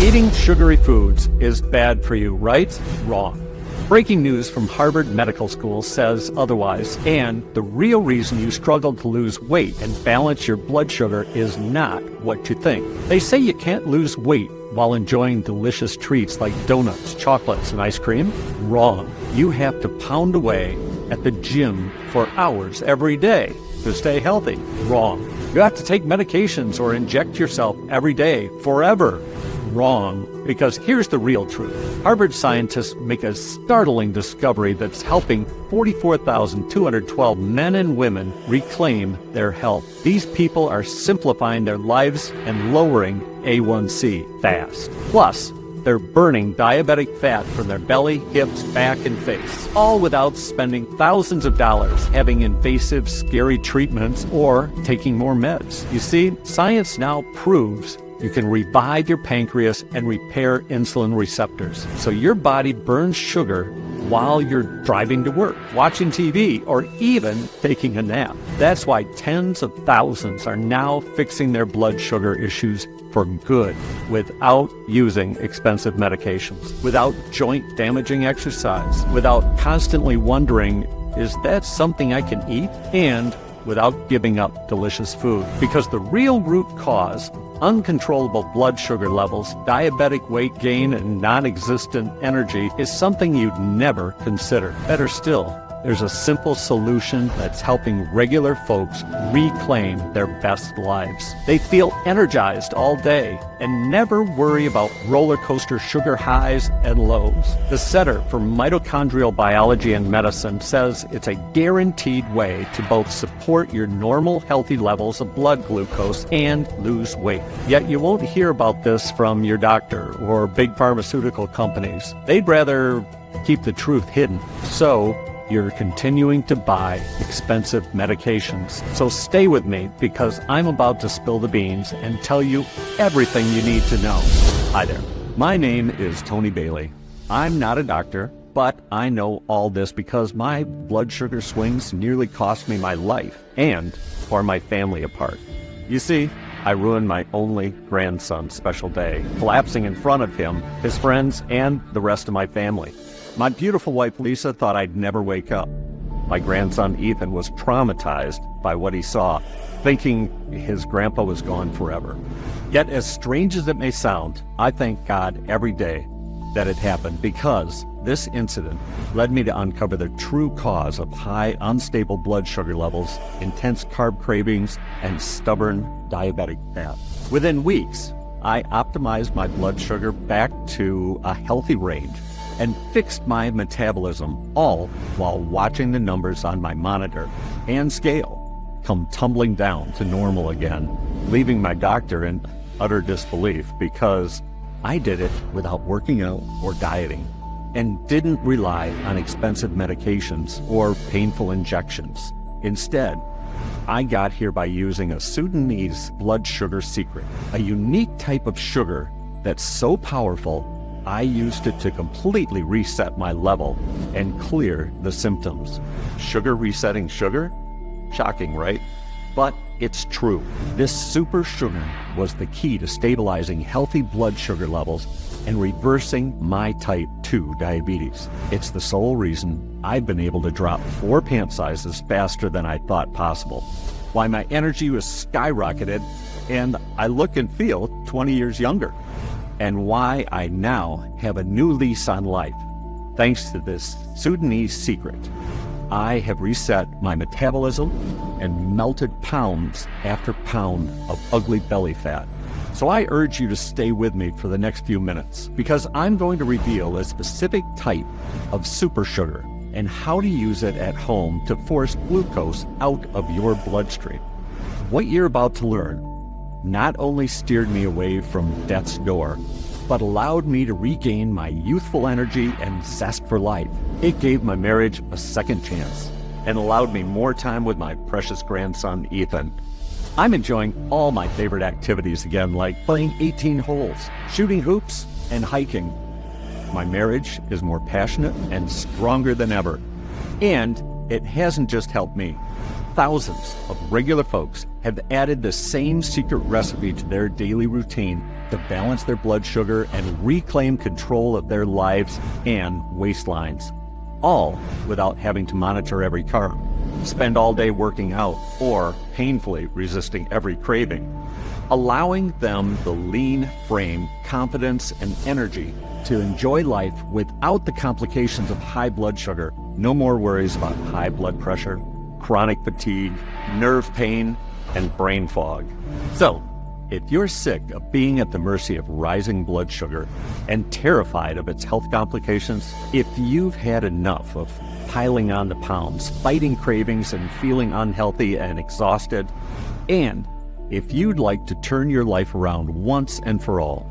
Eating sugary foods is bad for you, right? Wrong. Breaking news from Harvard Medical School says otherwise, and the real reason you struggle to lose weight and balance your blood sugar is not what you think. They say you can't lose weight while enjoying delicious treats like donuts, chocolates, and ice cream. Wrong. You have to pound away at the gym for hours every day to stay healthy. Wrong. You have to take medications or inject yourself every day forever. Wrong, because here's the real truth. Harvard scientists make a startling discovery that's helping 44,212 men and women reclaim their health. These people are simplifying their lives and lowering A1C fast. Plus, they're burning diabetic fat from their belly, hips, back, and face, all without spending thousands of dollars having invasive, scary treatments or taking more meds. You see, science now proves you can revive your pancreas and repair insulin receptors, so your body burns sugar while you're driving to work, watching TV, or even taking a nap. That's why tens of thousands are now fixing their blood sugar issues for good without using expensive medications, without joint-damaging exercise, without constantly wondering, is that something I can eat? And without giving up delicious food. Because the real root cause, uncontrollable blood sugar levels, diabetic weight gain, and non-existent energy is something you'd never consider. Better still, there's a simple solution that's helping regular folks reclaim their best lives. They feel energized all day and never worry about roller coaster sugar highs and lows. The Center for Mitochondrial Biology and Medicine says it's a guaranteed way to both support your normal healthy levels of blood glucose and lose weight. Yet you won't hear about this from your doctor or big pharmaceutical companies. They'd rather keep the truth hidden. So you're continuing to buy expensive medications. So stay with me, because I'm about to spill the beans and tell you everything you need to know. Hi there. My name is Tony Bailey. I'm not a doctor, but I know all this because my blood sugar swings nearly cost me my life and tore my family apart. You see, I ruined my only grandson's special day, collapsing in front of him, his friends, and the rest of my family. My beautiful wife, Lisa, thought I'd never wake up. My grandson, Ethan, was traumatized by what he saw, thinking his grandpa was gone forever. Yet, as strange as it may sound, I thank God every day that it happened, because this incident led me to uncover the true cause of high, unstable blood sugar levels, intense carb cravings, and stubborn diabetic fat. Within weeks, I optimized my blood sugar back to a healthy range and fixed my metabolism, all while watching the numbers on my monitor and scale come tumbling down to normal again, leaving my doctor in utter disbelief, because I did it without working out or dieting and didn't rely on expensive medications or painful injections. Instead, I got here by using a Sudanese blood sugar secret, a unique type of sugar that's so powerful I used it to completely reset my level and clear the symptoms. Sugar resetting sugar? Shocking, right? But it's true. This super sugar was the key to stabilizing healthy blood sugar levels and reversing my type 2 diabetes. It's the sole reason I've been able to drop 4 pant sizes faster than I thought possible, why my energy was skyrocketed and I look and feel 20 years younger, and why I now have a new lease on life. Thanks to this Sudanese secret, I have reset my metabolism and melted pounds after pound of ugly belly fat. So I urge you to stay with me for the next few minutes, because I'm going to reveal a specific type of super sugar and how to use it at home to force glucose out of your bloodstream. What you're about to learn not only steered me away from death's door, but allowed me to regain my youthful energy and zest for life. It gave my marriage a second chance and allowed me more time with my precious grandson, Ethan. I'm enjoying all my favorite activities again, like playing 18 holes, shooting hoops, and hiking. My marriage is more passionate and stronger than ever. And it hasn't just helped me. thousands of regular folks have added the same secret recipe to their daily routine to balance their blood sugar and reclaim control of their lives and waistlines, all without having to monitor every carb, spend all day working out, or painfully resisting every craving, allowing them the lean frame, confidence, and energy to enjoy life without the complications of high blood sugar. No more worries about high blood pressure, chronic fatigue, nerve pain, and brain fog. So, if you're sick of being at the mercy of rising blood sugar and terrified of its health complications, if you've had enough of piling on the pounds, fighting cravings, and feeling unhealthy and exhausted, and if you'd like to turn your life around once and for all,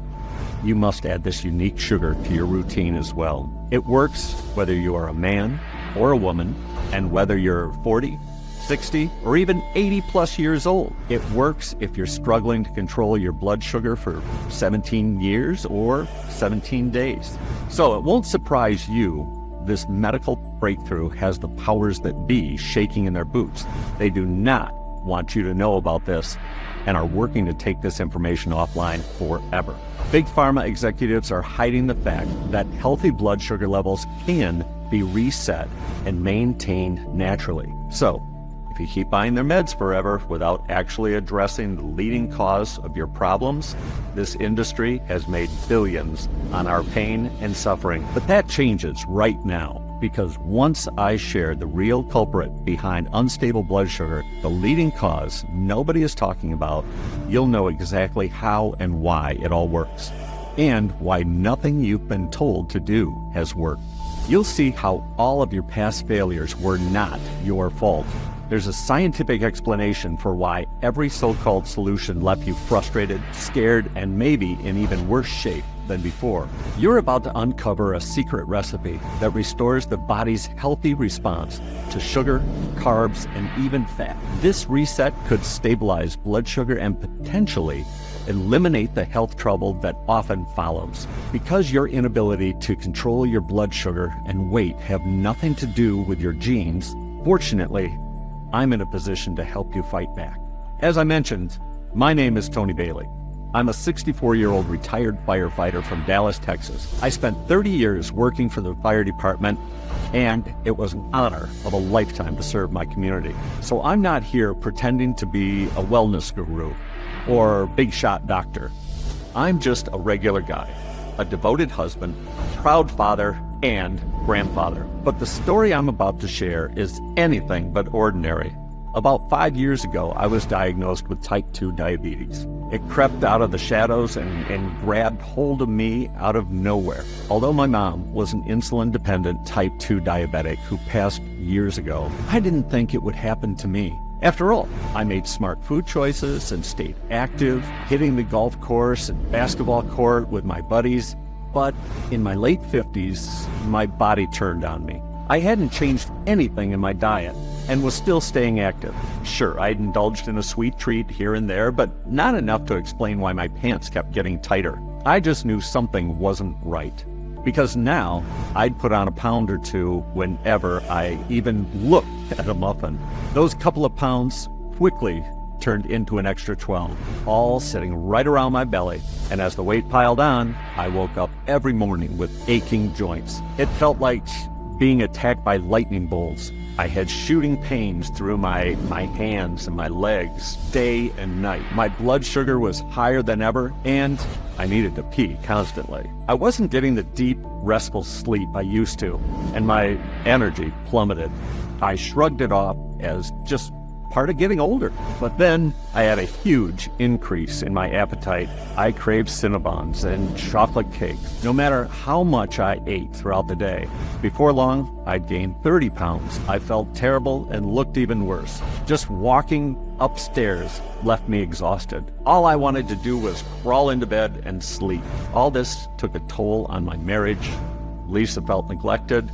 you must add this unique sugar to your routine as well. It works whether you are a man or a woman, and whether you're 40, 60, or even 80 plus years old. It works if you're struggling to control your blood sugar for 17 years or 17 days. So it won't surprise you, this medical breakthrough has the powers that be shaking in their boots. They do not want you to know about this and are working to take this information offline forever. Big pharma executives are hiding the fact that healthy blood sugar levels can be reset and maintained naturally. So, if you keep buying their meds forever without actually addressing the leading cause of your problems, this industry has made billions on our pain and suffering. But that changes right now, because once I share the real culprit behind unstable blood sugar, the leading cause nobody is talking about, you'll know exactly how and why it all works, and why nothing you've been told to do has worked. You'll see how all of your past failures were not your fault. There's a scientific explanation for why every so-called solution left you frustrated, scared, and maybe in even worse shape than before. You're about to uncover a secret recipe that restores the body's healthy response to sugar, carbs, and even fat. This reset could stabilize blood sugar and potentially eliminate the health trouble that often follows. Because your inability to control your blood sugar and weight have nothing to do with your genes, fortunately, I'm in a position to help you fight back. As I mentioned, my name is Tony Bailey. I'm a 64-year-old retired firefighter from Dallas, Texas. I spent 30 years working for the fire department, and it was an honor of a lifetime to serve my community. So I'm not here pretending to be a wellness guru or big shot doctor. I'm just a regular guy, a devoted husband, proud father, and grandfather. But the story I'm about to share is anything but ordinary. About 5 years ago, I was diagnosed with type 2 diabetes. It crept out of the shadows and grabbed hold of me out of nowhere. Although my mom was an insulin-dependent type 2 diabetic who passed years ago, I didn't think it would happen to me. After all, I made smart food choices and stayed active, hitting the golf course and basketball court with my buddies. But in my late 50s, my body turned on me. I hadn't changed anything in my diet and was still staying active. Sure, I'd indulged in a sweet treat here and there, but not enough to explain why my pants kept getting tighter. I just knew something wasn't right, because now I'd put on a pound or two whenever I even looked at a muffin. Those couple of pounds quickly turned into an extra 12, all sitting right around my belly. And as the weight piled on, I woke up every morning with aching joints. It felt like being attacked by lightning bolts. I had shooting pains through my hands and my legs day and night. My blood sugar was higher than ever, and I needed to pee constantly. I wasn't getting the deep, restful sleep I used to, and my energy plummeted. I shrugged it off as just part of getting older. But then I had a huge increase in my appetite. I craved Cinnabons and chocolate cake, no matter how much I ate throughout the day. Before long, I'd gained 30 pounds. I felt terrible and looked even worse. Just walking upstairs left me exhausted. All I wanted to do was crawl into bed and sleep. All this took a toll on my marriage. Lisa felt neglected,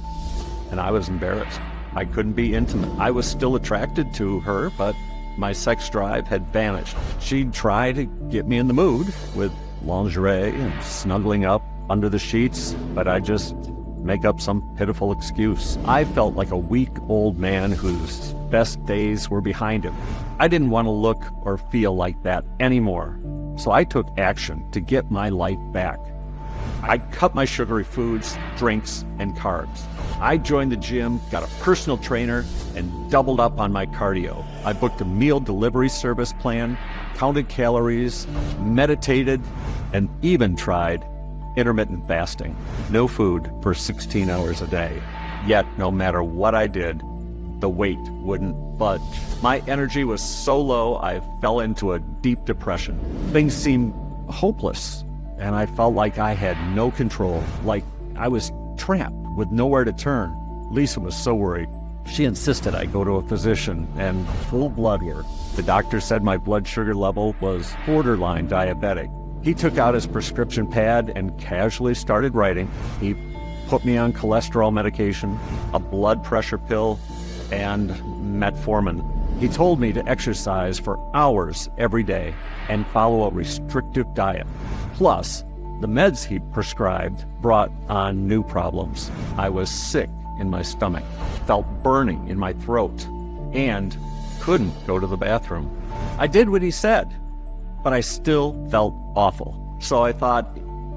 and I was embarrassed. I couldn't be intimate. I was still attracted to her, but my sex drive had vanished. She'd try to get me in the mood with lingerie and snuggling up under the sheets, but I just make up some pitiful excuse. I felt like a weak old man whose best days were behind him. I didn't want to look or feel like that anymore, so I took action to get my life back. I cut my sugary foods, drinks, and carbs. I joined the gym, got a personal trainer, and doubled up on my cardio. I booked a meal delivery service plan, counted calories, meditated, and even tried intermittent fasting. No food for 16 hours a day. Yet, no matter what I did, the weight wouldn't budge. My energy was so low, I fell into a deep depression. Things seemed hopeless, and I felt like I had no control, like I was trapped with nowhere to turn. Lisa was so worried. She insisted I go to a physician and full blood work. The doctor said my blood sugar level was borderline diabetic. He took out his prescription pad and casually started writing. He put me on cholesterol medication, a blood pressure pill, and metformin. He told me to exercise for hours every day and follow a restrictive diet. Plus, the meds he prescribed brought on new problems. I was sick in my stomach, felt burning in my throat, and couldn't go to the bathroom. I did what he said, but I still felt awful. So I thought,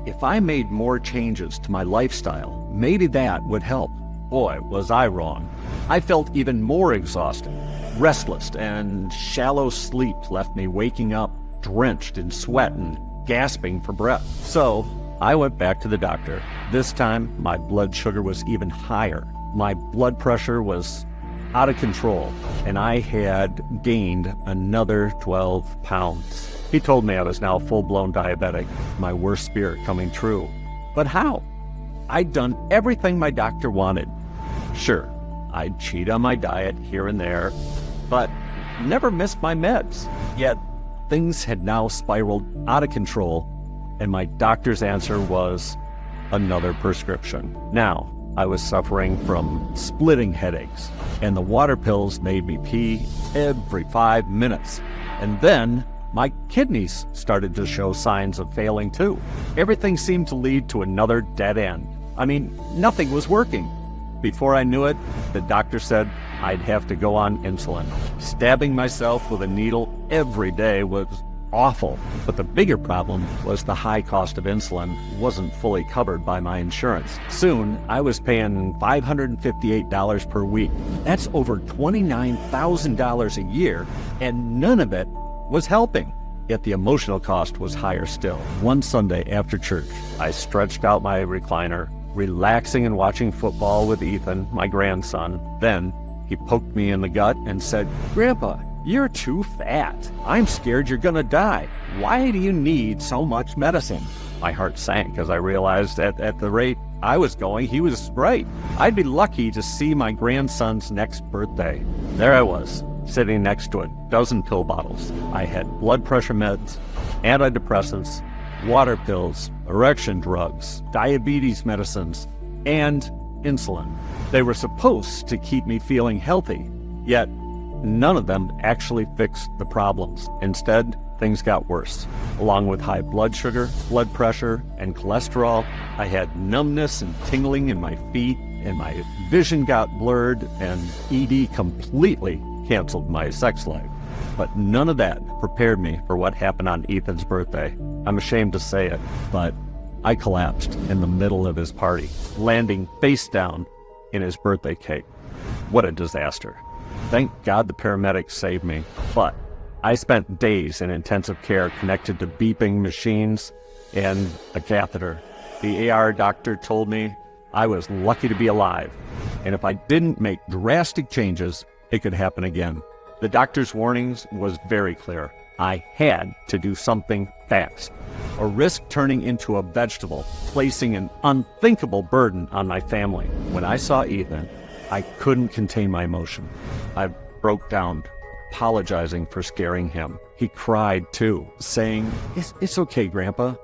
if I made more changes to my lifestyle, maybe that would help. Boy, was I wrong. I felt even more exhausted. Restless and shallow sleep left me waking up drenched in sweat and gasping for breath. So I went back to the doctor. This time, my blood sugar was even higher. My blood pressure was out of control, and I had gained another 12 pounds. He told me I was now full-blown diabetic, my worst fear coming true. But how? I'd done everything my doctor wanted. Sure, I'd cheat on my diet here and there, but never missed my meds. Yet, things had now spiraled out of control, and my doctor's answer was another prescription. Now, I was suffering from splitting headaches, and the water pills made me pee every 5 minutes. And then, my kidneys started to show signs of failing too. Everything seemed to lead to another dead end. I mean, nothing was working. Before I knew it, the doctor said I'd have to go on insulin. Stabbing myself with a needle every day was awful. But the bigger problem was the high cost of insulin wasn't fully covered by my insurance. Soon, I was paying $558 per week. That's over $29,000 a year, and none of it was helping. Yet the emotional cost was higher still. One Sunday after church, I stretched out my recliner, relaxing and watching football with Ethan, my grandson. Then he poked me in the gut and said, "Grandpa, you're too fat. I'm scared you're gonna die. Why do you need so much medicine?" My heart sank as I realized at the rate I was going, he was right. I'd be lucky to see my grandson's next birthday. There I was, sitting next to a dozen pill bottles. I had blood pressure meds, antidepressants, water pills, erection drugs, diabetes medicines, and insulin. They were supposed to keep me feeling healthy, yet none of them actually fixed the problems. Instead, things got worse. Along with high blood sugar, blood pressure, and cholesterol, I had numbness and tingling in my feet, and my vision got blurred, and ED completely canceled my sex life. But none of that prepared me for what happened on Ethan's birthday. I'm ashamed to say it, but I collapsed in the middle of his party, landing face down in his birthday cake. What a disaster. Thank God the paramedics saved me, but I spent days in intensive care connected to beeping machines and a catheter. The AR doctor told me I was lucky to be alive, and if I didn't make drastic changes, it could happen again. The doctor's warnings was very clear. I had to do something fast, or risk turning into a vegetable, placing an unthinkable burden on my family. When I saw Ethan, I couldn't contain my emotion. I broke down, apologizing for scaring him. He cried too, saying, It's okay, Grandpa.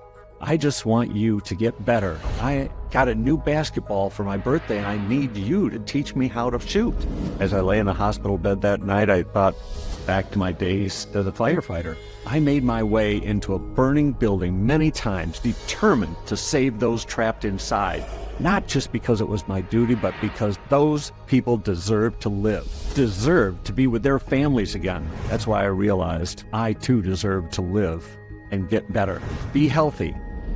I just want you to get better. I got a new basketball for my birthday, and I need you to teach me how to shoot." As I lay in the hospital bed that night, I thought back to my days as a firefighter. I made my way into a burning building many times, determined to save those trapped inside. Not just because it was my duty, but because those people deserved to live, deserved to be with their families again. That's why I realized I too deserved to live and get better, be healthy,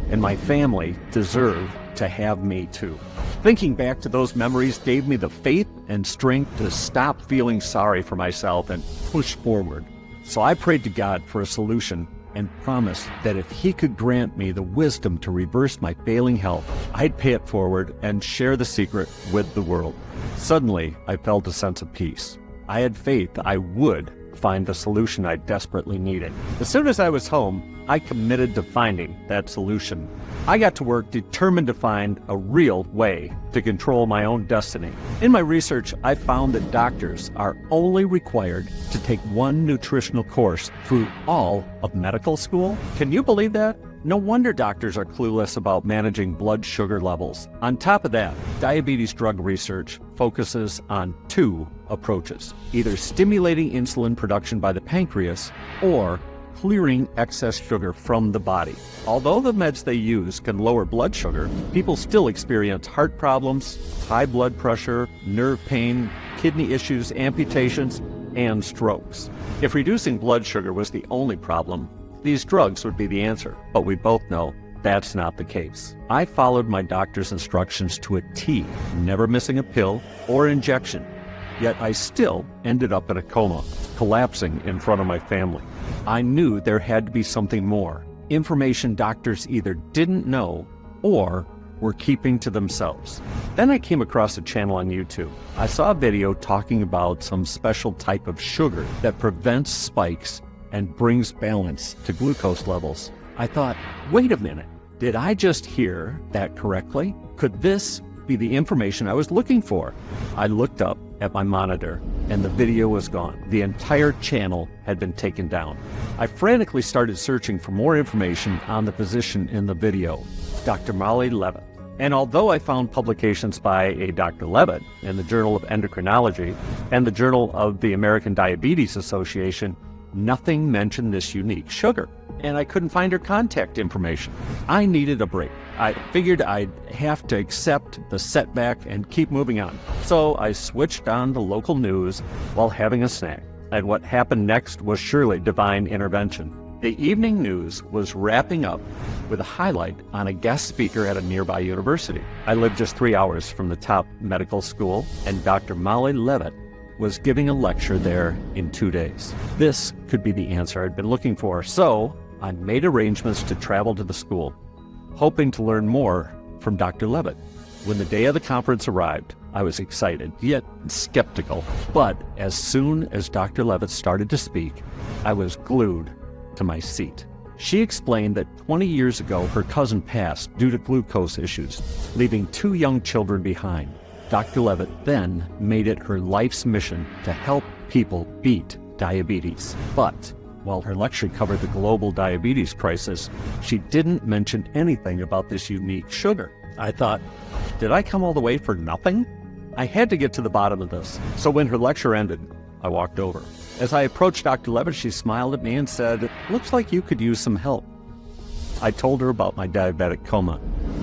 and my family deserved to have me too. Thinking back to those memories gave me the faith and strength to stop feeling sorry for myself and push forward. So I prayed to God for a solution and promised that if He could grant me the wisdom to reverse my failing health, I'd pay it forward and share the secret with the world. Suddenly, I felt a sense of peace. I had faith I would find the solution I desperately needed. As soon as I was home, I committed to finding that solution. I got to work determined to find a real way to control my own destiny. In my research, I found that doctors are only required to take one nutritional course through all of medical school. Can you believe that? No wonder doctors are clueless about managing blood sugar levels. On top of that, diabetes drug research focuses on two approaches: either stimulating insulin production by the pancreas or clearing excess sugar from the body. Although the meds they use can lower blood sugar, people still experience heart problems, high blood pressure, nerve pain, kidney issues, amputations, and strokes. If reducing blood sugar was the only problem, these drugs would be the answer. But we both know that's not the case. I followed my doctor's instructions to a T, never missing a pill or injection. Yet I still ended up in a coma, collapsing in front of my family. I knew there had to be something more, information doctors either didn't know or were keeping to themselves. Then I came across a channel on YouTube. I saw a video talking about some special type of sugar that prevents spikes and brings balance to glucose levels. I thought, wait a minute, did I just hear that correctly? Could this be the information I was looking for? I looked up at my monitor and the video was gone. The entire channel had been taken down. I frantically started searching for more information on the physician in the video, Dr. Molly Levitt. And although I found publications by a Dr. Levitt in the Journal of Endocrinology and the Journal of the American Diabetes Association, nothing mentioned this unique sugar, and I couldn't find her contact information. I needed a break. I figured I'd have to accept the setback and keep moving on. So I switched on the local news while having a snack, and what happened next was surely divine intervention. The evening news was wrapping up with a highlight on a guest speaker at a nearby university. I lived just 3 hours from the top medical school, and Dr. Molly Levitt was giving a lecture there in 2 days. This could be the answer I'd been looking for, so I made arrangements to travel to the school, hoping to learn more from Dr. Levitt. When the day of the conference arrived, I was excited, yet skeptical. But as soon as Dr. Levitt started to speak, I was glued to my seat. She explained that 20 years ago, her cousin passed due to glucose issues, leaving 2 young children behind. Dr. Levitt then made it her life's mission to help people beat diabetes. But while her lecture covered the global diabetes crisis, she didn't mention anything about this unique sugar. I thought, did I come all the way for nothing? I had to get to the bottom of this. So when her lecture ended, I walked over. As I approached Dr. Levitt, she smiled at me and said, "Looks like you could use some help." I told her about my diabetic coma,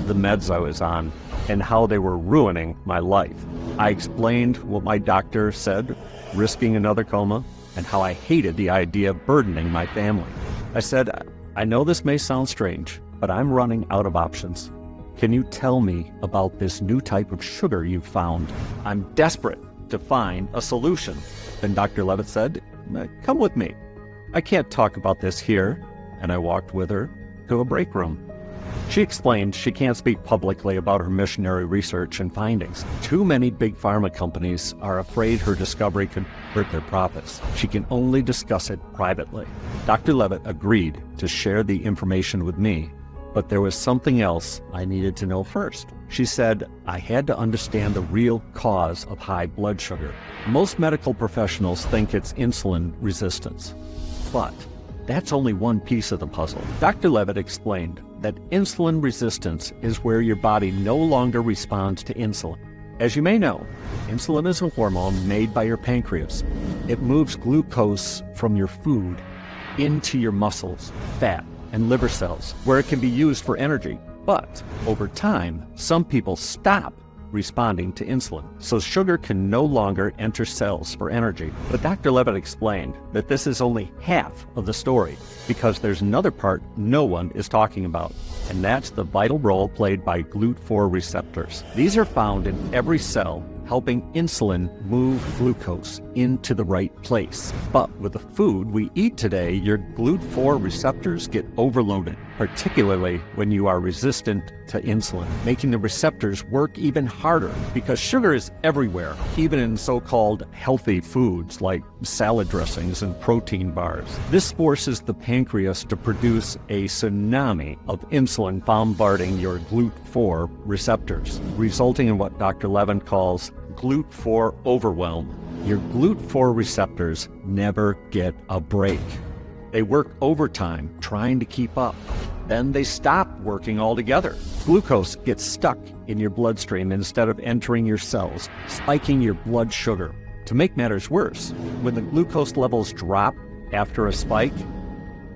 the meds I was on, and how they were ruining my life. I explained what my doctor said, risking another coma, and how I hated the idea of burdening my family. I said, "I know this may sound strange, but I'm running out of options. Can you tell me about this new type of sugar you found? I'm desperate to find a solution." Then Dr. Levitt said, "Come with me. I can't talk about this here," and I walked with her to a break room. She explained she can't speak publicly about her missionary research and findings. Too many big pharma companies are afraid her discovery could hurt their profits. She can only discuss it privately. Dr. Levitt agreed to share the information with me, but there was something else I needed to know first. She said I had to understand the real cause of high blood sugar. Most medical professionals think it's insulin resistance, but that's only one piece of the puzzle. Dr. Levitt explained that insulin resistance is where your body no longer responds to insulin. As you may know, insulin is a hormone made by your pancreas. It moves glucose from your food into your muscles, fat, and liver cells, where it can be used for energy. But over time, some people stop responding to insulin, so sugar can no longer enter cells for energy. But Dr. Levitt explained that this is only half of the story, because there's another part no one is talking about, and that's the vital role played by GLUT4 receptors. These are found in every cell, helping insulin move glucose into the right place. But with the food we eat today, your GLUT4 receptors get overloaded, particularly when you are resistant to insulin, making the receptors work even harder because sugar is everywhere, even in so-called healthy foods like salad dressings and protein bars. This forces the pancreas to produce a tsunami of insulin bombarding your GLUT4 receptors, resulting in what Dr. Levitt calls GLUT4 overwhelm. Your GLUT4 receptors never get a break. They work overtime trying to keep up. Then they stop working altogether. Glucose gets stuck in your bloodstream instead of entering your cells, spiking your blood sugar. To make matters worse, when the glucose levels drop after a spike,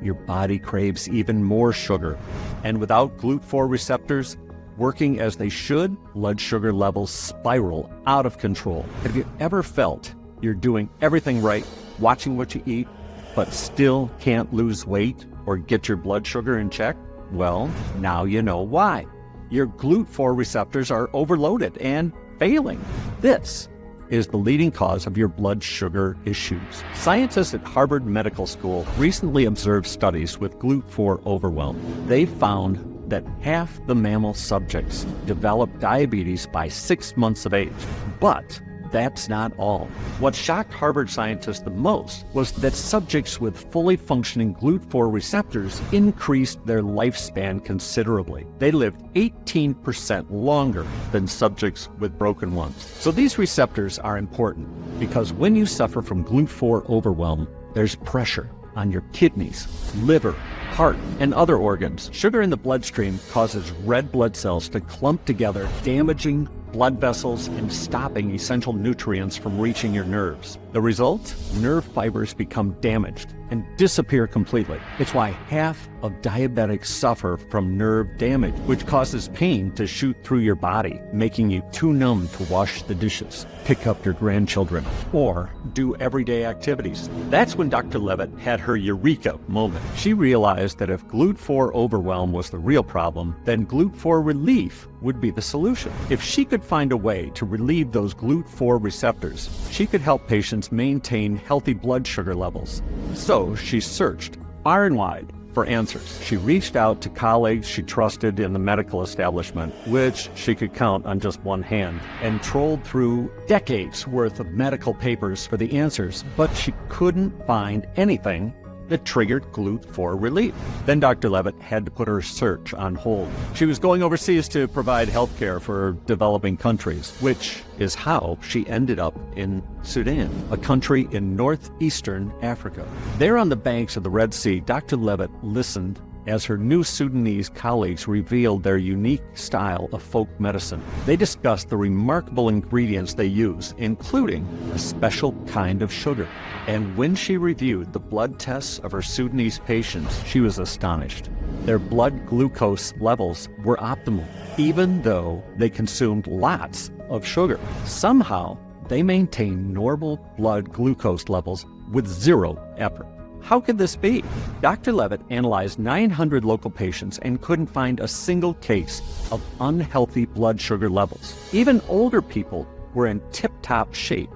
your body craves even more sugar. And without GLUT4 receptors working as they should, blood sugar levels spiral out of control. Have you ever felt you're doing everything right, watching what you eat, but still can't lose weight or get your blood sugar in check? Well, now you know why. Your GLUT4 receptors are overloaded and failing. This is the leading cause of your blood sugar issues. Scientists at Harvard Medical School recently observed studies with GLUT4 overwhelm. They found that half the mammal subjects developed diabetes by 6 months of age. But that's not all. What shocked Harvard scientists the most was that subjects with fully functioning GLUT4 receptors increased their lifespan considerably. They lived 18% longer than subjects with broken ones. So these receptors are important because when you suffer from GLUT4 overwhelm, there's pressure on your kidneys, liver, heart, and other organs. Sugar in the bloodstream causes red blood cells to clump together, damaging blood vessels and stopping essential nutrients from reaching your nerves. The result? Nerve fibers become damaged and disappear completely. It's why half of diabetics suffer from nerve damage, which causes pain to shoot through your body, making you too numb to wash the dishes, pick up your grandchildren, or do everyday activities. That's when Dr. Levitt had her eureka moment. She realized that if GLUT4 overwhelm was the real problem, then GLUT4 relief would be the solution. If she could find a way to relieve those GLUT4 receptors, she could help patients maintain healthy blood sugar levels. So she searched far and wide for answers. She reached out to colleagues she trusted in the medical establishment, which she could count on just one hand, and trolled through decades worth of medical papers for the answers, but she couldn't find anything that triggered GLUT4 relief. Then Dr. Levitt had to put her search on hold. She was going overseas to provide health care for developing countries, which is how she ended up in Sudan, a country in northeastern Africa. There on the banks of the Red Sea, Dr. Levitt listened as her new Sudanese colleagues revealed their unique style of folk medicine. They discussed the remarkable ingredients they use, including a special kind of sugar. And when she reviewed the blood tests of her Sudanese patients, she was astonished. Their blood glucose levels were optimal, even though they consumed lots of sugar. Somehow, they maintained normal blood glucose levels with zero effort. How could this be? Dr. Levitt analyzed 900 local patients and couldn't find a single case of unhealthy blood sugar levels. Even older people were in tip-top shape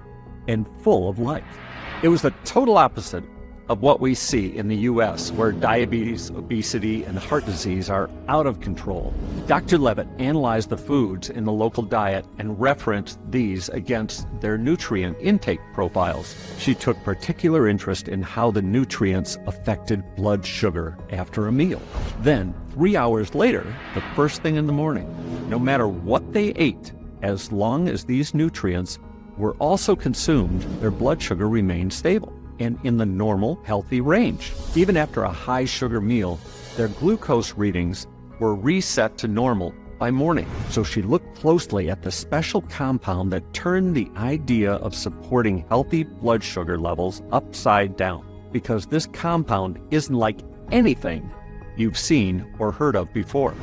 and full of life. It was the total opposite of what we see in the U.S., where diabetes, obesity, and heart disease are out of control. Dr. Levitt analyzed the foods in the local diet and referenced these against their nutrient intake profiles. She took particular interest in how the nutrients affected blood sugar after a meal. Then, 3 hours later, the first thing in the morning, no matter what they ate, as long as these nutrients were also consumed, their blood sugar remained stable and in the normal, healthy range. Even after a high sugar meal, their glucose readings were reset to normal by morning. So she looked closely at the special compound that turned the idea of supporting healthy blood sugar levels upside down, because this compound isn't like anything you've seen or heard of before.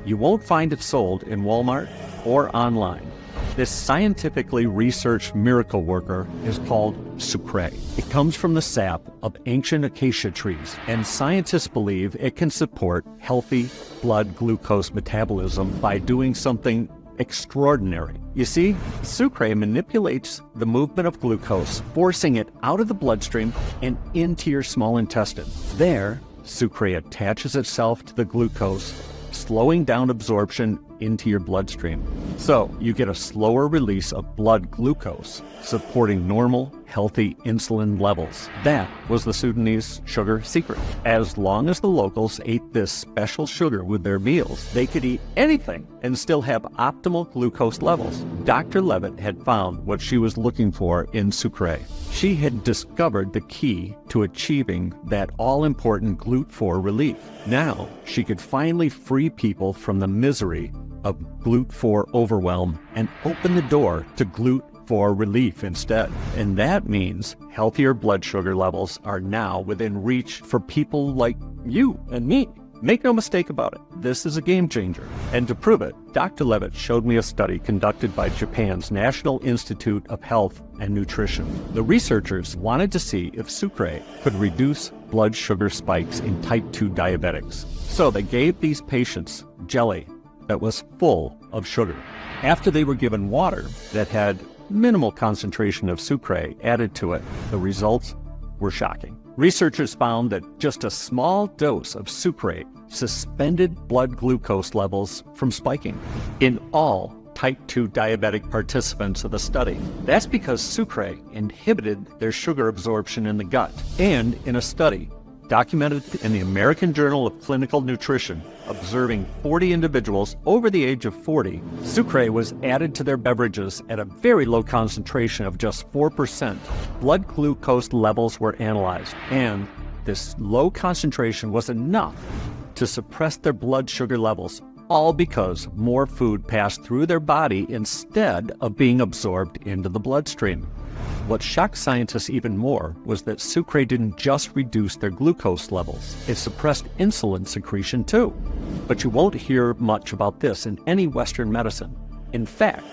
You won't find it sold in Walmart or online. This scientifically researched miracle worker is called Sucre. It comes from the sap of ancient acacia trees, and scientists believe it can support healthy blood glucose metabolism by doing something extraordinary. You see, Sucre manipulates the movement of glucose, forcing it out of the bloodstream and into your small intestine. There, Sucre attaches itself to the glucose, slowing down absorption into your bloodstream. So you get a slower release of blood glucose, supporting normal, healthy insulin levels. That was the Sudanese sugar secret. As long as the locals ate this special sugar with their meals, they could eat anything and still have optimal glucose levels. Dr. Levitt had found what she was looking for in Sucre. She had discovered the key to achieving that all-important GLUT4 relief. Now, she could finally free people from the misery of GLUT4 overwhelm and open the door to GLUT4 relief instead. And that means healthier blood sugar levels are now within reach for people like you and me. Make no mistake about it, this is a game changer. And to prove it, Dr. Levitt showed me a study conducted by Japan's National Institute of Health and Nutrition. The researchers wanted to see if Sucre could reduce blood sugar spikes in type 2 diabetics. So they gave these patients jelly that was full of sugar. After they were given water that had minimal concentration of Sucre added to it, the results were shocking. Researchers found that just a small dose of Sucre suspended blood glucose levels from spiking in all type 2 diabetic participants of the study. That's because Sucre inhibited their sugar absorption in the gut. And in a study documented in the American Journal of Clinical Nutrition, observing 40 individuals over the age of 40, Sucre was added to their beverages at a very low concentration of just 4%. Blood glucose levels were analyzed, and this low concentration was enough to suppress their blood sugar levels, all because more food passed through their body instead of being absorbed into the bloodstream. What shocked scientists even more was that Sucre didn't just reduce their glucose levels, it suppressed insulin secretion too. But you won't hear much about this in any Western medicine. In fact,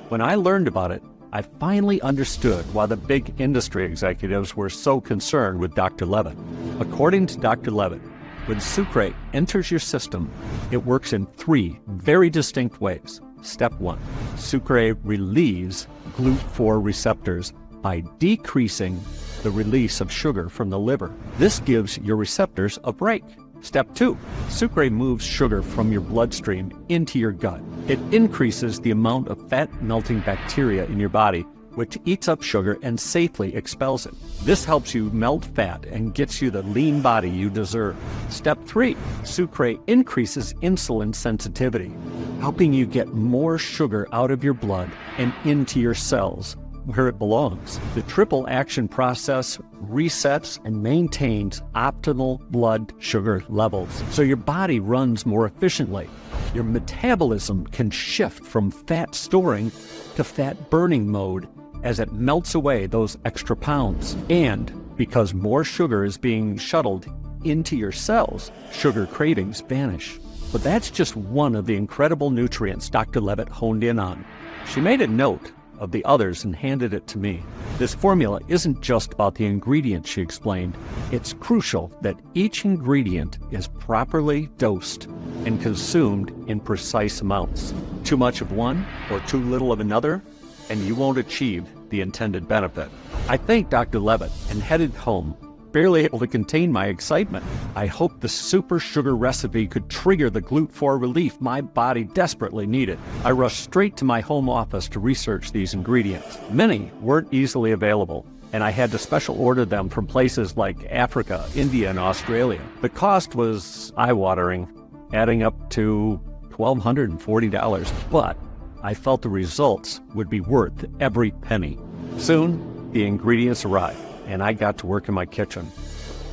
when I learned about it, I finally understood why the big industry executives were so concerned with Dr. Levitt. According to Dr. Levitt, when Sucre enters your system, it works in 3 very distinct ways. Step 1, Sucre relieves GLUT4 receptors by decreasing the release of sugar from the liver. This gives your receptors a break. Step 2, Sucre moves sugar from your bloodstream into your gut. It increases the amount of fat-melting bacteria in your body, which eats up sugar and safely expels it. This helps you melt fat and gets you the lean body you deserve. Step 3, Sucre increases insulin sensitivity, helping you get more sugar out of your blood and into your cells, where it belongs. The triple action process resets and maintains optimal blood sugar levels, so your body runs more efficiently. Your metabolism can shift from fat storing to fat burning mode as it melts away those extra pounds. And because more sugar is being shuttled into your cells, sugar cravings vanish. But that's just one of the incredible nutrients Dr. Levitt honed in on. She made a note of the others and handed it to me. This formula isn't just about the ingredients, she explained. It's crucial that each ingredient is properly dosed and consumed in precise amounts. Too much of one or too little of another, and you won't achieve the intended benefit. I thanked Dr. Levitt and headed home, barely able to contain my excitement. I hoped the super sugar recipe could trigger the GLUT4 relief my body desperately needed. I rushed straight to my home office to research these ingredients. Many weren't easily available, and I had to special order them from places like Africa, India, and Australia. The cost was eye-watering, adding up to $1,240, but I felt the results would be worth every penny. Soon, the ingredients arrived, and I got to work in my kitchen.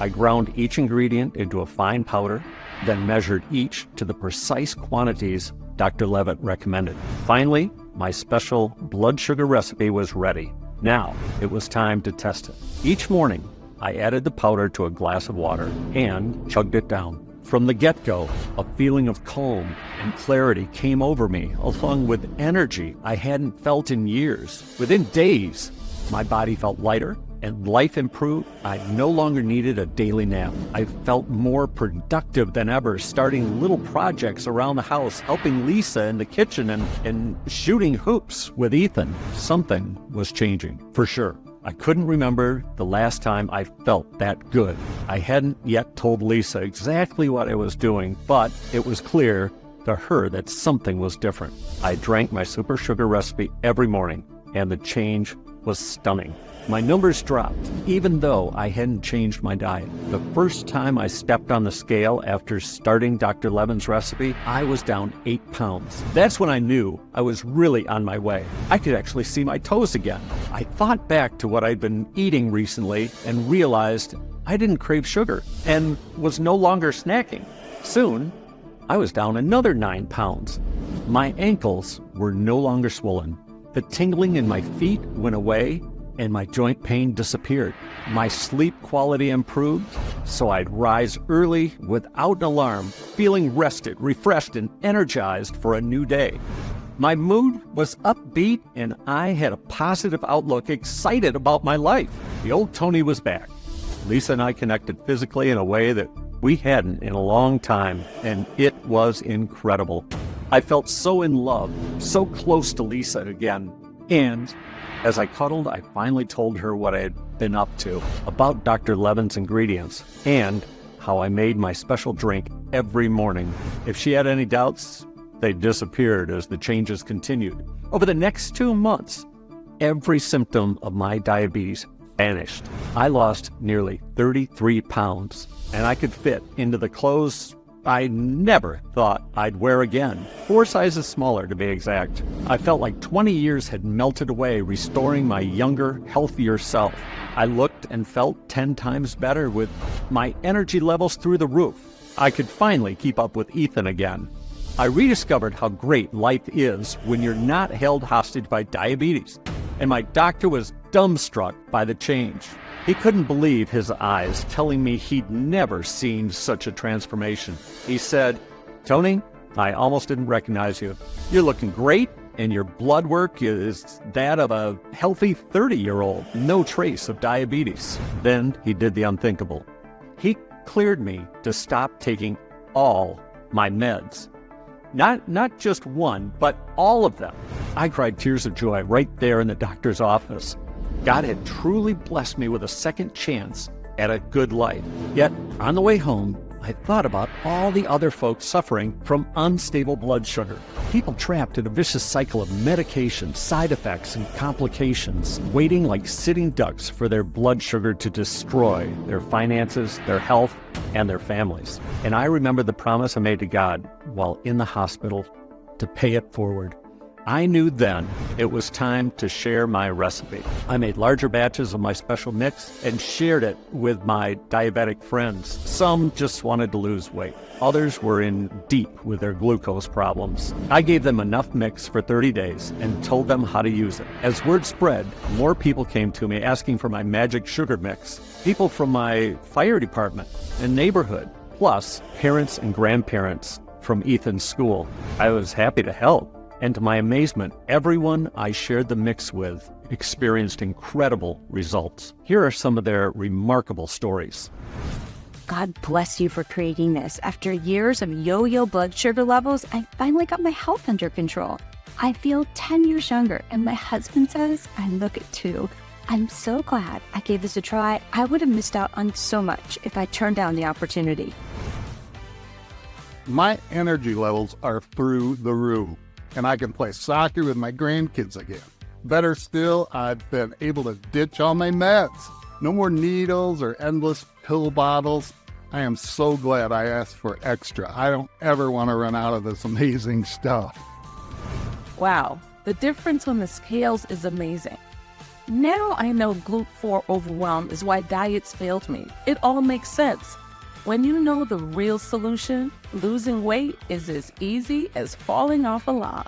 I ground each ingredient into a fine powder, then measured each to the precise quantities Dr. Levitt recommended. Finally, my special blood sugar recipe was ready. Now, it was time to test it. Each morning, I added the powder to a glass of water and chugged it down. From the get-go, a feeling of calm and clarity came over me, along with energy I hadn't felt in years. Within days, my body felt lighter and life improved. I no longer needed a daily nap. I felt more productive than ever, starting little projects around the house, helping Lisa in the kitchen and shooting hoops with Ethan. Something was changing, for sure. I couldn't remember the last time I felt that good. I hadn't yet told Lisa exactly what I was doing, but it was clear to her that something was different. I drank my super sugar recipe every morning, and the change was stunning. My numbers dropped, even though I hadn't changed my diet. The first time I stepped on the scale after starting Dr. Levin's recipe, I was down 8 pounds. That's when I knew I was really on my way. I could actually see my toes again. I thought back to what I'd been eating recently and realized I didn't crave sugar and was no longer snacking. Soon, I was down another 9 pounds. My ankles were no longer swollen. The tingling in my feet went away, and my joint pain disappeared. My sleep quality improved, so I'd rise early without an alarm, feeling rested, refreshed, and energized for a new day. My mood was upbeat, and I had a positive outlook, excited about my life. The old Tony was back. Lisa and I connected physically in a way that we hadn't in a long time, and it was incredible. I felt so in love, so close to Lisa again, and as I cuddled, I finally told her what I had been up to, about Dr. Levin's ingredients, and how I made my special drink every morning. If she had any doubts, they disappeared as the changes continued. Over the next 2 months, every symptom of my diabetes vanished. I lost nearly 33 pounds, and I could fit into the clothes I never thought I'd wear again. 4 sizes smaller, to be exact. I felt like 20 years had melted away, restoring my younger, healthier self. I looked and felt 10 times better, with my energy levels through the roof. I could finally keep up with Ethan again. I rediscovered how great life is when you're not held hostage by diabetes, and my doctor was dumbstruck by the change. He couldn't believe his eyes, telling me he'd never seen such a transformation. He said, "Tony, I almost didn't recognize you. You're looking great, and your blood work is that of a healthy 30-year-old. No trace of diabetes." Then he did the unthinkable. He cleared me to stop taking all my meds. Not just one, but all of them. I cried tears of joy right there in the doctor's office. God had truly blessed me with a second chance at a good life. Yet, on the way home, I thought about all the other folks suffering from unstable blood sugar. People trapped in a vicious cycle of medication, side effects, and complications, waiting like sitting ducks for their blood sugar to destroy their finances, their health, and their families. And I remember the promise I made to God while in the hospital to pay it forward. I knew then it was time to share my recipe. I made larger batches of my special mix and shared it with my diabetic friends. Some just wanted to lose weight. Others were in deep with their glucose problems. I gave them enough mix for 30 days and told them how to use it. As word spread, more people came to me asking for my magic sugar mix. People from my fire department and neighborhood, plus parents and grandparents from Ethan's school. I was happy to help. And to my amazement, everyone I shared the mix with experienced incredible results. Here are some of their remarkable stories. God bless you for creating this. After years of yo-yo blood sugar levels, I finally got my health under control. I feel 10 years younger, and my husband says I look it too. I'm so glad I gave this a try. I would have missed out on so much if I turned down the opportunity. My energy levels are through the roof, and I can play soccer with my grandkids again. Better still, I've been able to ditch all my meds. No more needles or endless pill bottles. I am so glad I asked for extra. I don't ever want to run out of this amazing stuff. Wow, the difference on the scales is amazing. Now I know GLUT4 overwhelm is why diets failed me. It all makes sense. When you know the real solution, losing weight is as easy as falling off a log.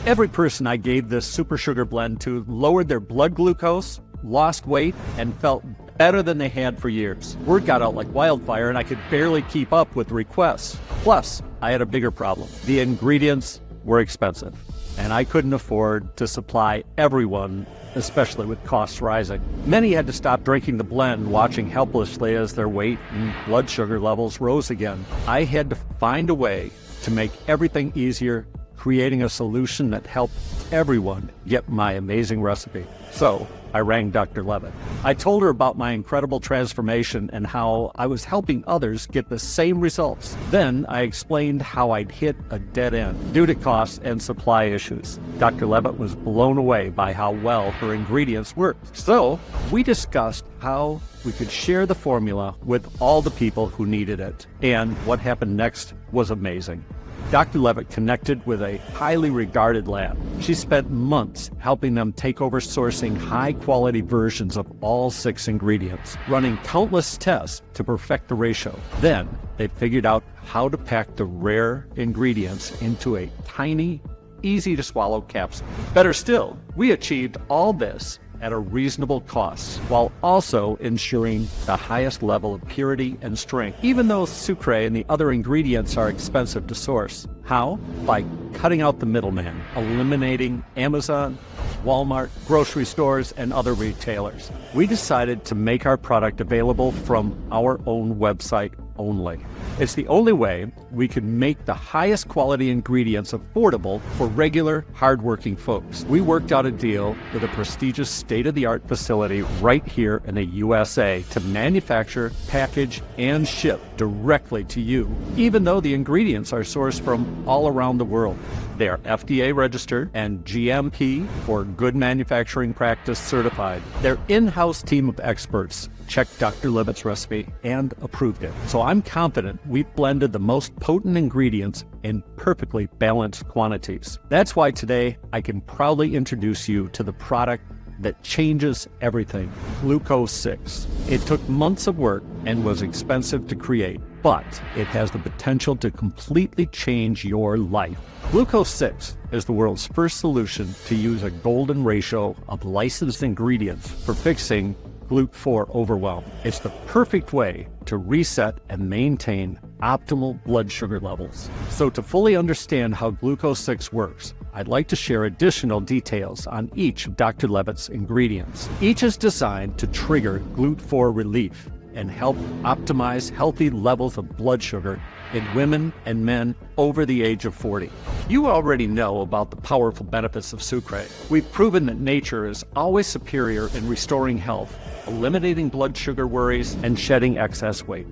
Every person I gave this super sugar blend to lowered their blood glucose, lost weight, and felt better than they had for years. Word got out like wildfire, and I could barely keep up with requests. Plus, I had a bigger problem. The ingredients were expensive, and I couldn't afford to supply everyone, especially with costs rising. Many had to stop drinking the blend, watching helplessly as their weight and blood sugar levels rose again. I had to find a way to make everything easier, creating a solution that helped everyone get my amazing recipe. So I rang Dr. Levitt. I told her about my incredible transformation and how I was helping others get the same results. Then I explained how I'd hit a dead end due to costs and supply issues. Dr. Levitt was blown away by how well her ingredients worked. So we discussed how we could share the formula with all the people who needed it. And what happened next was amazing. Dr. Levitt connected with a highly regarded lab. She spent months helping them take over sourcing high-quality versions of all 6 ingredients, running countless tests to perfect the ratio. Then they figured out how to pack the rare ingredients into a tiny, easy-to-swallow capsule. Better still, we achieved all this at a reasonable cost, while also ensuring the highest level of purity and strength, even though sucre and the other ingredients are expensive to source. How? By cutting out the middleman, eliminating Amazon, Walmart, grocery stores, and other retailers. We decided to make our product available from our own website only. It's the only way we could make the highest quality ingredients affordable for regular, hardworking folks. We worked out a deal with a prestigious state-of-the-art facility right here in the USA to manufacture, package, and ship directly to you, even though the ingredients are sourced from all around the world. They are FDA registered and GMP, or Good Manufacturing Practice certified. Their in-house team of experts checked Dr. Levitt's recipe and approved it. So I'm confident we've blended the most potent ingredients in perfectly balanced quantities. That's why today I can proudly introduce you to the product that changes everything, Glucose 6. It took months of work and was expensive to create, but it has the potential to completely change your life. Glucose 6 is the world's first solution to use a golden ratio of licensed ingredients for fixing GLUT4 overwhelm. It's the perfect way to reset and maintain optimal blood sugar levels. So to fully understand how Glucose 6 works, I'd like to share additional details on each of Dr. Levitt's ingredients. Each is designed to trigger GLUT4 relief and help optimize healthy levels of blood sugar in women and men over the age of 40. You already know about the powerful benefits of sucre. We've proven that nature is always superior in restoring health, eliminating blood sugar worries, and shedding excess weight.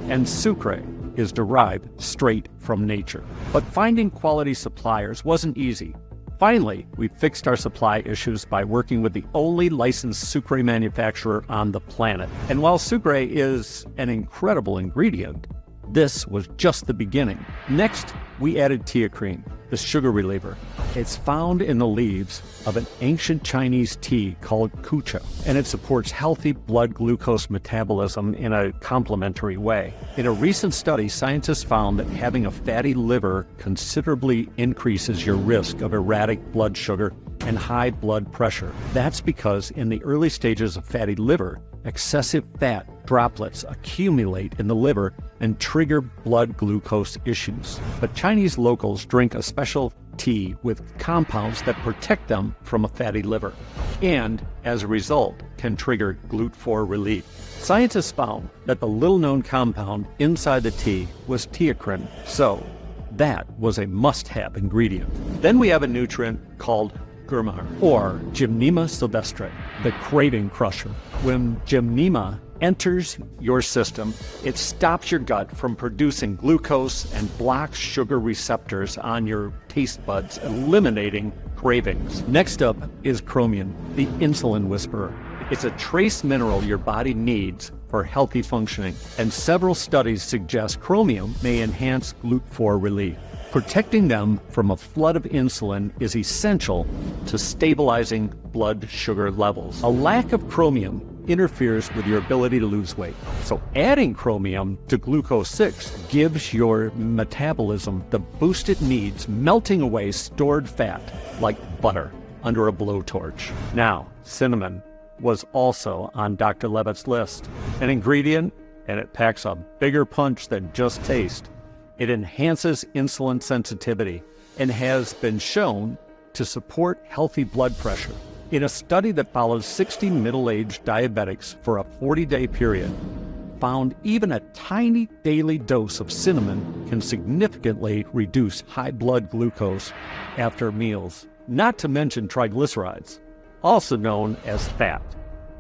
And sucre is derived straight from nature. But finding quality suppliers wasn't easy. Finally, we fixed our supply issues by working with the only licensed sucre manufacturer on the planet. And while sucre is an incredible ingredient, this was just the beginning. Next, we added teacrine, the sugar reliever. It's found in the leaves of an ancient Chinese tea called kucha, and it supports healthy blood glucose metabolism in a complementary way. In a recent study, scientists found that having a fatty liver considerably increases your risk of erratic blood sugar and high blood pressure. That's because in the early stages of fatty liver, excessive fat droplets accumulate in the liver and trigger blood glucose issues. But Chinese locals drink a special tea with compounds that protect them from a fatty liver, and as a result can trigger GLUT4 relief. Scientists found that the little-known compound inside the tea was teacrine, so that was a must-have ingredient. Then we have a nutrient called Gurmar, or Gymnema sylvestre, the craving crusher. When Gymnema enters your system, it stops your gut from producing glucose and blocks sugar receptors on your taste buds, eliminating cravings. Next up is chromium, the insulin whisperer. It's a trace mineral your body needs for healthy functioning, and several studies suggest chromium may enhance GLUT4 relief. Protecting them from a flood of insulin is essential to stabilizing blood sugar levels. A lack of chromium interferes with your ability to lose weight. So adding chromium to Glucose 6 gives your metabolism the boost it needs, melting away stored fat like butter under a blowtorch. Now, cinnamon, was also on Dr. Levitt's list. An ingredient, and it packs a bigger punch than just taste. It enhances insulin sensitivity and has been shown to support healthy blood pressure. In a study that follows 60 middle-aged diabetics for a 40-day period, found even a tiny daily dose of cinnamon can significantly reduce high blood glucose after meals, not to mention triglycerides, also known as fat,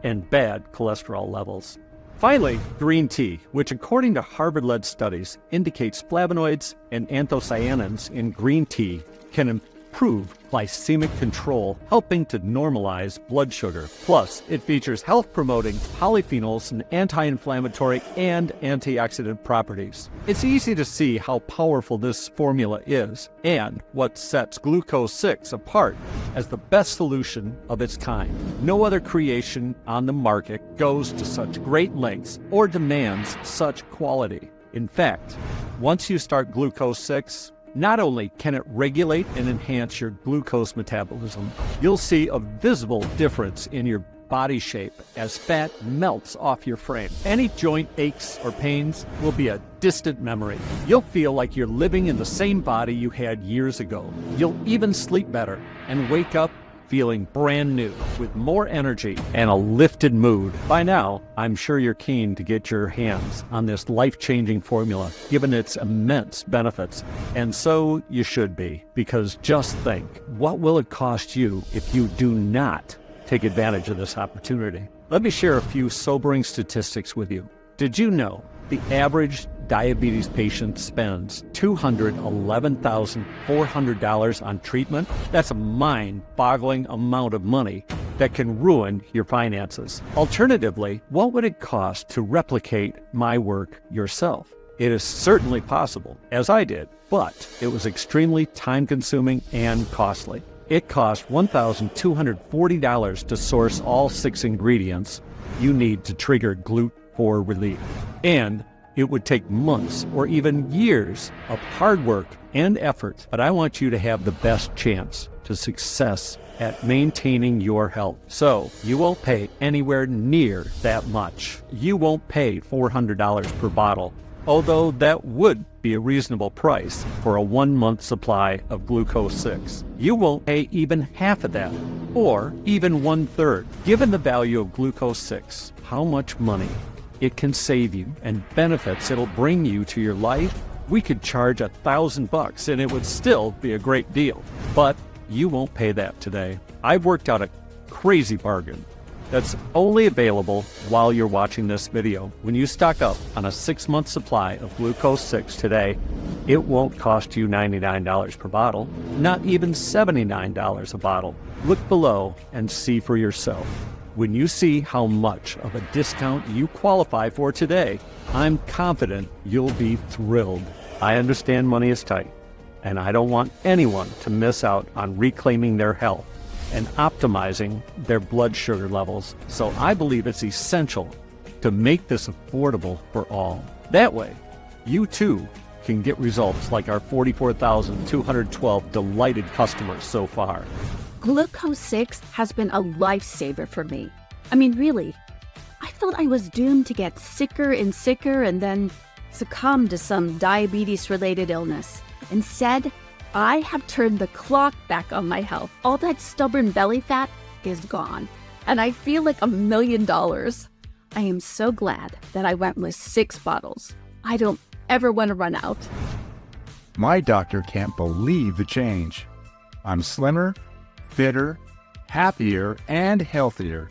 and bad cholesterol levels. Finally, green tea, which according to Harvard-led studies indicates flavonoids and anthocyanins in green tea can improve glycemic control, helping to normalize blood sugar. Plus, it features health-promoting polyphenols and anti-inflammatory and antioxidant properties. It's easy to see how powerful this formula is and what sets Glucose 6 apart as the best solution of its kind. No other creation on the market goes to such great lengths or demands such quality. In fact, once you start Glucose 6, not only can it regulate and enhance your glucose metabolism, you'll see a visible difference in your body shape as fat melts off your frame. Any joint aches or pains will be a distant memory. You'll feel like you're living in the same body you had years ago. You'll even sleep better and wake up feeling brand new with more energy and a lifted mood. By now, I'm sure you're keen to get your hands on this life-changing formula, given its immense benefits. And so you should be, because just think, what will it cost you if you do not take advantage of this opportunity? Let me share a few sobering statistics with you. Did you know the average diabetes patient spends $211,400 on treatment? That's a mind-boggling amount of money that can ruin your finances. Alternatively, what would it cost to replicate my work yourself? It is certainly possible, as I did, but it was extremely time-consuming and costly. It cost $1,240 to source all 6 ingredients you need to trigger GLUT4 relief. And it would take months or even years of hard work and effort, but I want you to have the best chance to success at maintaining your health. So you won't pay anywhere near that much. You won't pay $400 per bottle, although that would be a reasonable price for a 1-month supply of Glucose 6. You won't pay even half of that, or even 1/3. Given the value of Glucose 6, how much money it can save you and benefits it'll bring you to your life, we could charge $1,000 and it would still be a great deal. But you won't pay that today. I've worked out a crazy bargain that's only available while you're watching this video. When you stock up on a 6-month supply of Glucose 6 today, it won't cost you $99 per bottle, not even $79 a bottle. Look below and see for yourself. When you see how much of a discount you qualify for today, I'm confident you'll be thrilled. I understand money is tight, and I don't want anyone to miss out on reclaiming their health and optimizing their blood sugar levels. So I believe it's essential to make this affordable for all. That way, you too can get results like our 44,212 delighted customers so far. Glucose 6 has been a lifesaver for me. I mean, really, I thought I was doomed to get sicker and sicker and then succumb to some diabetes-related illness. Instead, I have turned the clock back on my health. All that stubborn belly fat is gone, and I feel like $1 million. I am so glad that I went with 6 bottles. I don't ever want to run out. My doctor can't believe the change. I'm slimmer, fitter, happier, and healthier,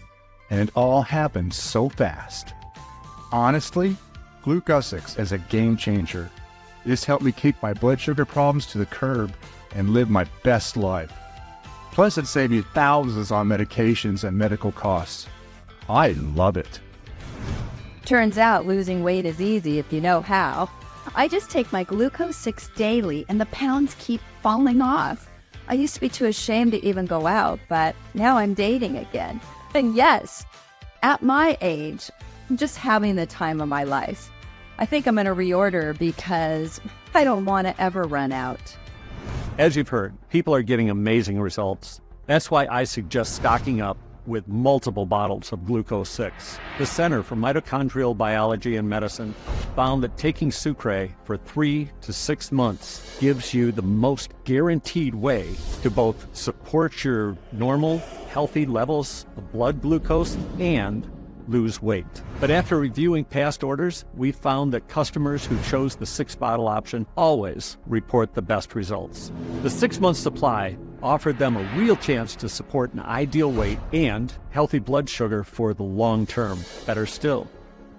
and it all happened so fast. Honestly, Glucose 6 is a game changer. This helped me keep my blood sugar problems to the curb and live my best life. Plus, it saved me thousands on medications and medical costs. I love it. Turns out losing weight is easy if you know how. I just take my Glucose 6 daily and the pounds keep falling off. I used to be too ashamed to even go out, but now I'm dating again. And yes, at my age, I'm just having the time of my life. I think I'm going to reorder because I don't want to ever run out. As you've heard, people are getting amazing results. That's why I suggest stocking up with multiple bottles of Glucose 6. The Center for Mitochondrial Biology and Medicine found that taking Sucre for 3 to 6 months gives you the most guaranteed way to both support your normal, healthy levels of blood glucose and lose weight. But after reviewing past orders, we found that customers who chose the 6-bottle option always report the best results. The 6-month supply offered them a real chance to support an ideal weight and healthy blood sugar for the long term. Better still,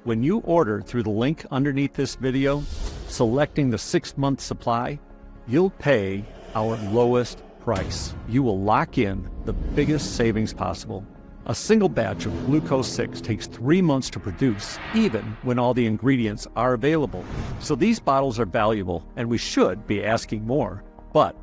when you order through the link underneath this video, selecting the 6-month supply, you'll pay our lowest price. You will lock in the biggest savings possible. A single batch of Glucose 6 takes 3 months to produce, even when all the ingredients are available. So these bottles are valuable, and we should be asking more. But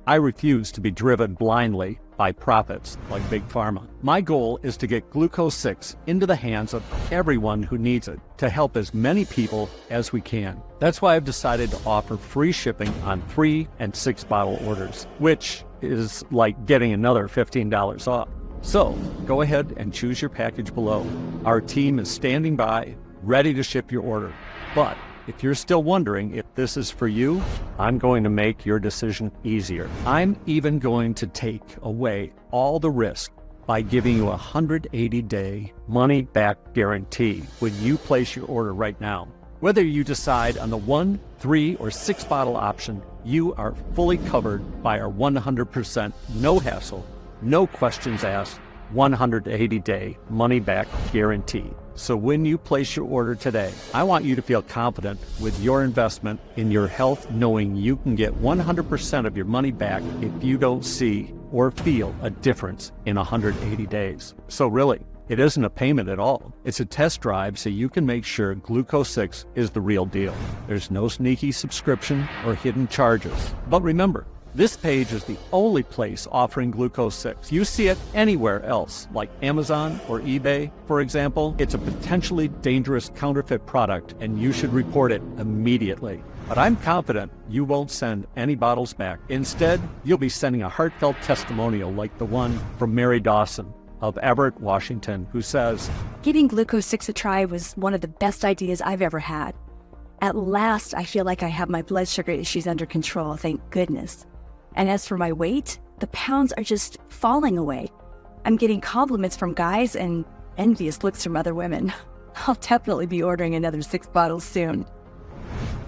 I refuse to be driven blindly by profits like Big Pharma. My goal is to get Glucose 6 into the hands of everyone who needs it, to help as many people as we can. That's why I've decided to offer free shipping on 3 and 6 bottle orders, which is like getting another $15 off. So go ahead and choose your package below. Our team is standing by, ready to ship your order. But if you're still wondering if this is for you, I'm going to make your decision easier. I'm even going to take away all the risk by giving you a 180-day money-back guarantee when you place your order right now. Whether you decide on the 1, 3, or 6 bottle option, you are fully covered by our 100% no hassle, no questions asked, 180-day money-back guarantee. So when you place your order today, I want you to feel confident with your investment in your health, knowing you can get 100% of your money back if you don't see or feel a difference in 180 days. So really, it isn't a payment at all. It's a test drive so you can make sure Glucose 6 is the real deal. There's no sneaky subscription or hidden charges. But remember, this page is the only place offering Glucose 6. You see it anywhere else, like Amazon or eBay, for example. It's a potentially dangerous counterfeit product, and you should report it immediately. But I'm confident you won't send any bottles back. Instead, you'll be sending a heartfelt testimonial like the one from Mary Dawson of Everett, Washington, who says, Giving Glucose 6 a try was one of the best ideas I've ever had. At last, I feel like I have my blood sugar issues under control, thank goodness. And as for my weight, the pounds are just falling away. I'm getting compliments from guys and envious looks from other women. I'll definitely be ordering another 6 bottles soon.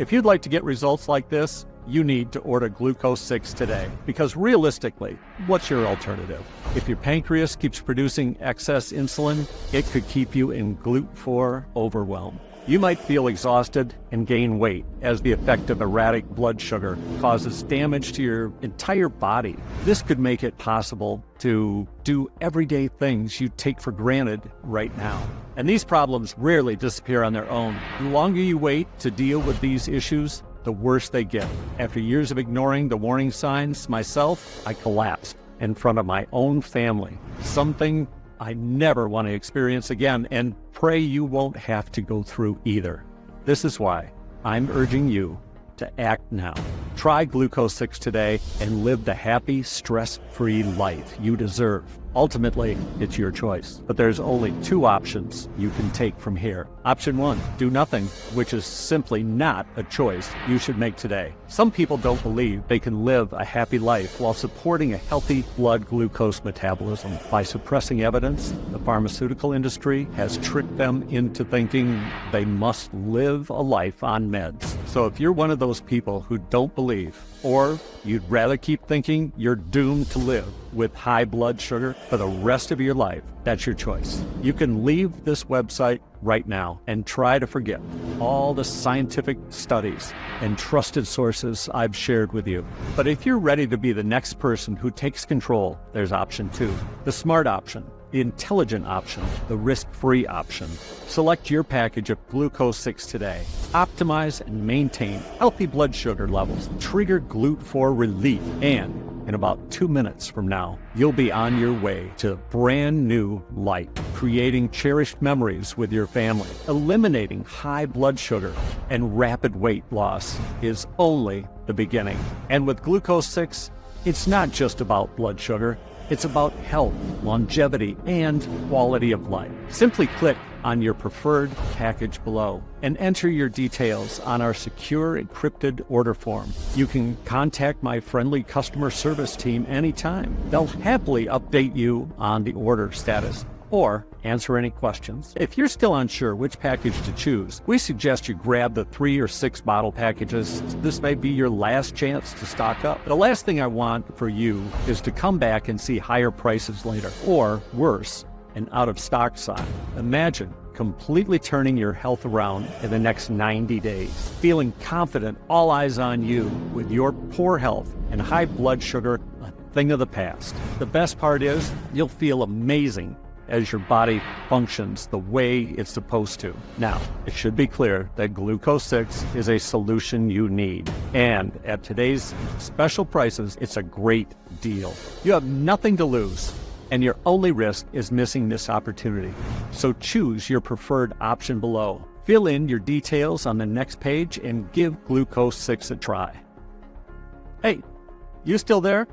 if you'd like to get results like this, you need to order Glucose 6 today. Because realistically, what's your alternative? If your pancreas keeps producing excess insulin, it could keep you in GLUT4 overwhelm. You might feel exhausted and gain weight as the effect of erratic blood sugar causes damage to your entire body. This could make it possible to do everyday things you take for granted right now. And these problems rarely disappear on their own. The longer you wait to deal with these issues, the worse they get. After years of ignoring the warning signs myself, I collapsed in front of my own family. Something I never want to experience again, and pray you won't have to go through either. This is why I'm urging you to act now. Try Glucose 6 today and live the happy, stress-free life you deserve. Ultimately, it's your choice. But there's only two options you can take from here. Option 1, do nothing, which is simply not a choice you should make today. Some people don't believe they can live a happy life while supporting a healthy blood glucose metabolism. By suppressing evidence, the pharmaceutical industry has tricked them into thinking they must live a life on meds. So if you're one of those people who don't believe, or you'd rather keep thinking you're doomed to live with high blood sugar for the rest of your life, that's your choice. You can leave this website right now and try to forget all the scientific studies and trusted sources I've shared with you. But if you're ready to be the next person who takes control, there's option 2, the smart option, the intelligent option, the risk-free option. Select your package of Glucose 6 today. Optimize and maintain healthy blood sugar levels, trigger GLUT4 relief, and in about 2 minutes from now, you'll be on your way to brand new life, creating cherished memories with your family. Eliminating high blood sugar and rapid weight loss is only the beginning. And with Glucose 6, it's not just about blood sugar. It's about health, longevity, and quality of life. Simply click on your preferred package below and enter your details on our secure encrypted order form. You can contact my friendly customer service team anytime. They'll happily update you on the order status or answer any questions. If you're still unsure which package to choose, we suggest you grab the 3 or 6 bottle packages. This may be your last chance to stock up. The last thing I want for you is to come back and see higher prices later, or worse, an out-of-stock sign. Imagine completely turning your health around in the next 90 days, feeling confident, all eyes on you, with your poor health and high blood sugar a thing of the past. The best part is, you'll feel amazing as your body functions the way it's supposed to. Now, it should be clear that Glucose 6 is a solution you need. And at today's special prices, it's a great deal. You have nothing to lose, and your only risk is missing this opportunity. So choose your preferred option below. Fill in your details on the next page and give Glucose 6 a try. Hey, you still there?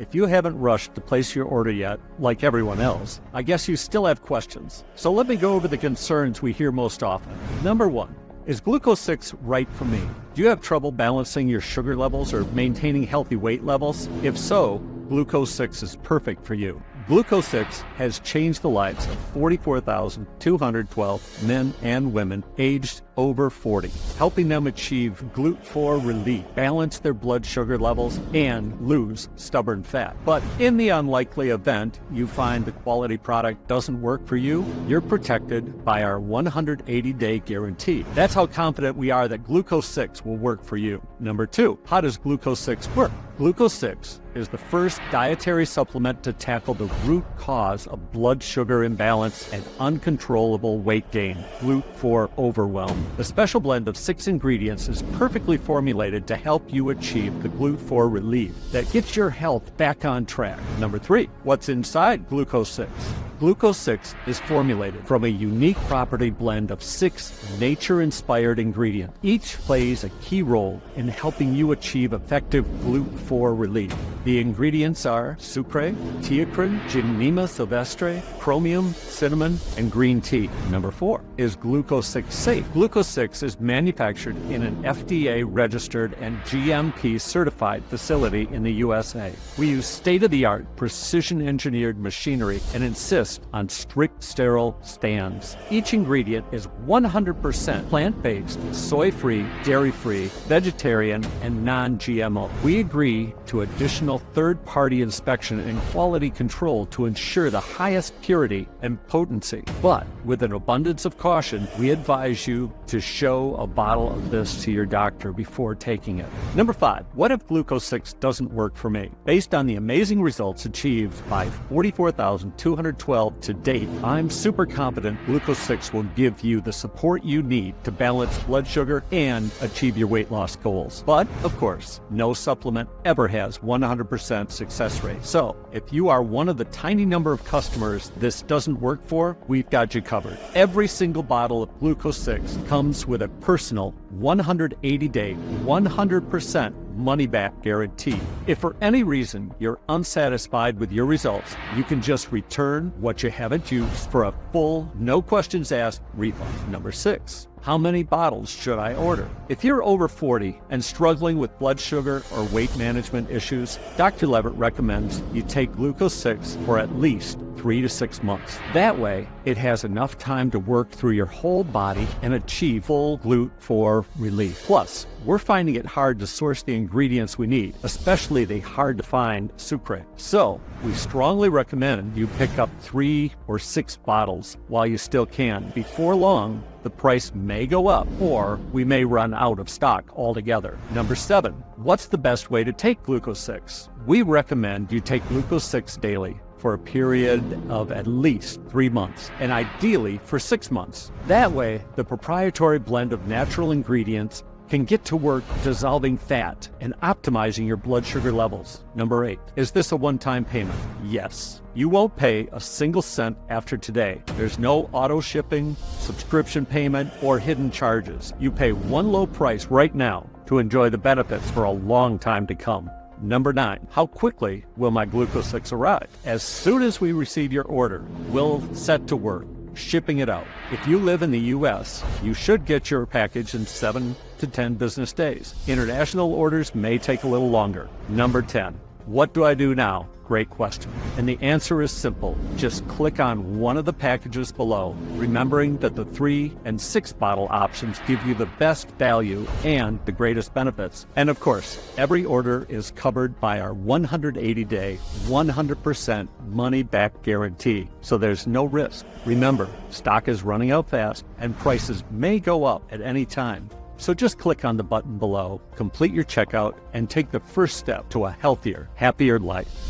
If you haven't rushed to place your order yet, like everyone else, I guess you still have questions. So let me go over the concerns we hear most often. Number 1, is Glucose 6 right for me? Do you have trouble balancing your sugar levels or maintaining healthy weight levels? If so, Glucose 6 is perfect for you. Glucose 6 has changed the lives of 44,212 men and women aged over 40, helping them achieve GLUT4 relief, balance their blood sugar levels, and lose stubborn fat. But in the unlikely event you find the quality product doesn't work for you, you're protected by our 180-day guarantee. That's how confident we are that Glucose 6 will work for you. Number 2, how does Glucose 6 work? Glucose 6 is the first dietary supplement to tackle the root cause of blood sugar imbalance and uncontrollable weight gain, GLUT4 overwhelm. The special blend of 6 ingredients is perfectly formulated to help you achieve the GLUT4 relief that gets your health back on track. Number 3, what's inside Glucose 6? Glucose 6 is formulated from a unique property blend of 6 nature-inspired ingredients. Each plays a key role in helping you achieve effective GLUT4 relief. The ingredients are sucre, teocrine, gymnema sylvestre, chromium, cinnamon, and green tea. Number 4, is Glucose 6 safe? Glucose 6 is manufactured in an FDA-registered and GMP-certified facility in the USA. We use state-of-the-art, precision-engineered machinery and insist on strict sterile stands. Each ingredient is 100% plant-based, soy-free, dairy-free, vegetarian, and non-GMO. We agree to additional third-party inspection and quality control to ensure the highest purity and potency. But with an abundance of caution, we advise you to show a bottle of this to your doctor before taking it. Number 5, what if Glucose 6 doesn't work for me? Based on the amazing results achieved by 44,212 to date, I'm super confident Glucose 6 will give you the support you need to balance blood sugar and achieve your weight loss goals. But, of course, no supplement ever has 100% success rate. So, if you are one of the tiny number of customers this doesn't work for, we've got you covered. Every single bottle of Glucose 6 comes with a personal 180-day, 100% money-back guarantee. If for any reason you're unsatisfied with your results, you can just return what you haven't used for a full, no questions asked refund. Number 6, how many bottles should I order? If you're over 40 and struggling with blood sugar or weight management issues, Dr. Levitt recommends you take Glucose 6 for at least 3 to 6 months. That way, it has enough time to work through your whole body and achieve full GLUT4 relief. Plus, we're finding it hard to source the ingredients we need, especially the hard-to-find sucre. So, we strongly recommend you pick up 3 or 6 bottles while you still can. Before long, the price may go up, or we may run out of stock altogether. Number 7, what's the best way to take Glucose 6? We recommend you take Glucose 6 daily for a period of at least 3 months, and ideally for 6 months. That way, the proprietary blend of natural ingredients can get to work dissolving fat and optimizing your blood sugar levels. Number 8, is this a one-time payment? Yes. You won't pay a single cent after today. There's no auto shipping, subscription payment, or hidden charges. You pay one low price right now to enjoy the benefits for a long time to come. Number 9, how quickly will my Glucose 6 arrive? As soon as we receive your order, we'll set to work shipping it out. If you live in the U.S., you should get your package in 7 to 10 business days. International orders may take a little longer. Number 10, what do I do now? Great question. And the answer is simple. Just click on one of the packages below, remembering that the 3 and 6 bottle options give you the best value and the greatest benefits. And of course, every order is covered by our 180-day, 100% money-back guarantee, so there's no risk. Remember, stock is running out fast and prices may go up at any time. So just click on the button below, complete your checkout, and take the first step to a healthier, happier life.